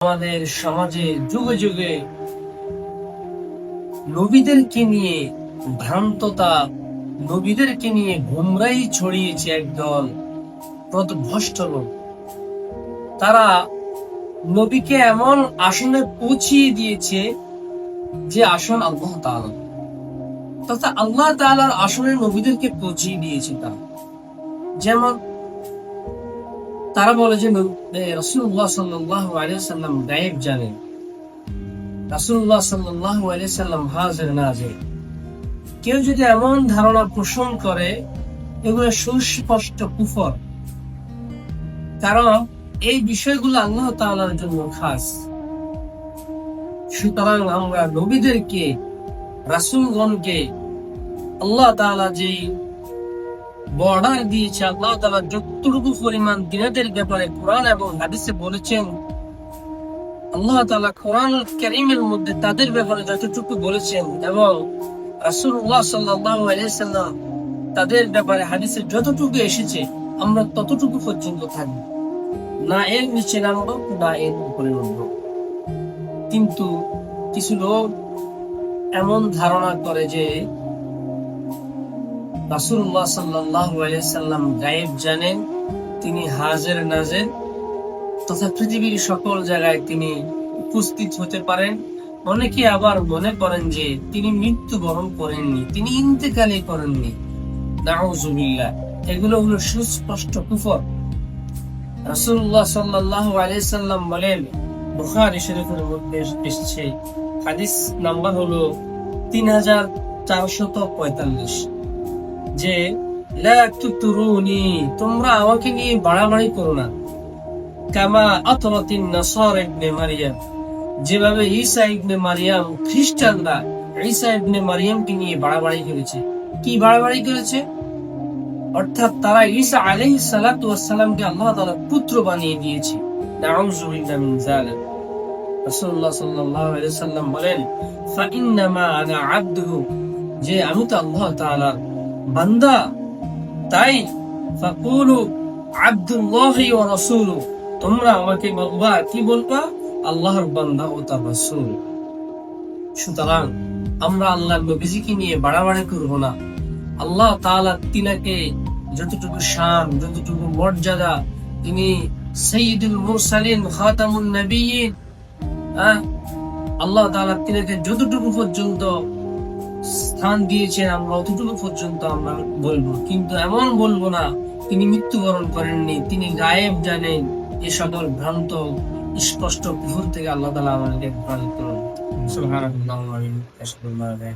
আমাদের সমাজে যুগে যুগে নবীদেরকে নিয়ে ভ্রান্ততা, নবীদেরকে নিয়ে গুমরাই ছড়িয়েছে একদল পথভ্রষ্ট লোক। তারা নবীকে এমন আসনে পৌঁছিয়ে দিয়েছে যে আসন আল্লাহ তাআলা, তথা আল্লাহ তাআলার আসনে নবীদেরকে পৌঁছিয়ে দিয়েছে। যেমন তারা বলে যে রাসূলুল্লাহ সাল্লাল্লাহু আলাইহি ওয়াসাল্লাম গায়েব জানেন, রাসূলুল্লাহ সাল্লাল্লাহু আলাইহি ওয়াসাল্লাম হাজির নাজির। কেউ যদি এমন ধারণা পোষণ করে, এগুলো সুস্পষ্ট কুফর, কারণ এই বিষয়গুলো আল্লাহ তাআলার জন্য খাস। সুতরাং আমরা নবীদেরকে, রাসূলগণকে আল্লাহ তাআলা যে বর্ডার দিয়েছে, আল্লাহ তাআলা যতটুকু পরিমাণ দিনাদের ব্যাপারে কোরআন এবং হাদিসে বলেছেন, আল্লাহ তাআলা কোরআন কারীমের মধ্যে তাদের ব্যাপারে যতটুকু বলেছেন এবং রাসূলুল্লাহ সাল্লাল্লাহু আলাইহি সাল্লাম তাদের ব্যাপারে হাদিসে যতটুকু এসেছে, আমরা ততটুকু পর্যন্ত থাকব, না এর নিচে নামবো, না এর উপরে উঠবো। কিন্তু কিছু লোক এমন ধারণা করে যে রাসূলুল্লাহ সাল্লাল্লাহু আলাইহি সাল্লাম গায়েব জানেন, তিনি হাজির নাজির, তথা পৃথিবীর সকল জায়গায় তিনি উপস্থিত হতে পারেন। অনেকে আবার মনে করেন যে তিনি মৃত্যুবরণ করেননি, তিনি ইন্তেকালই করেননি। নাউযুবিল্লাহ, এগুলো হলো সুস্পষ্ট কুফর। রাসূলুল্লাহ সাল্লাল্লাহু আলাইহি সাল্লাম বলেন, বুখারী শরীফের মধ্যে এসেছে, হাদিস নাম্বার হলো 3445, যে লা তুতরুনি, তোমরা আমাকে নিয়ে বাড়াবাড়ি করো না, কামা আতরাতিন নাসারা ইবনে মারইয়াম, যেভাবে ঈসা ইবনে মারইয়াম, খ্রিস্টানরা ঈসা ইবনে মারইয়ামকে নিয়ে বাড়াবাড়ি করেছে। কি বাড়াবাড়ি করেছে? অর্থাৎ তারা ঈসা আলাইহিস সালাতু ওয়াস সালামকে আল্লাহ তাআলা পুত্র বানিয়ে দিয়েছে। নাউযুবিল্লাহ মিন যালিক। রাসূলুল্লাহ সাল্লাল্লাহু আলাইহি সাল্লাম বলেন, ফা ইন্নামা আনা আবদুহু, যে আমি তো আল্লাহ তাআলার বান্দা, তাই ফাকুলু আব্দুল্লাহি ওয়া রাসূলুহু, তোমরা আমাকে বলবা, কি বলবা? আল্লাহর বান্দা ও তার রাসূল। সুতরাং আমরা আল্লাহর নবীজিকে নিয়ে বাড়াবাড়ি করব না। আল্লাহ তাআলা তিনাকে যতটুকু শান, যতটুকু মর্যাদা, তিনি সাইয়্যিদুল মুরসালিন, খাতামুন নবিয়্যিন, আল্লাহ তাআলা তিনাকে যতটুকু পর্যন্ত স্থান দিয়েছেন, আমরা অতটুকু পর্যন্ত আমরা বলবো। কিন্তু এমন বলবো না তিনি মৃত্যুবরণ করেননি, তিনি গায়েব জানেন। এ সকল ভ্রান্ত স্পষ্ট কুফর থেকে আল্লাহ তাআলা আমাদেরকে হেফাজত করুন। সুবহানাল্লাহি ওয়া বিহামদিহি।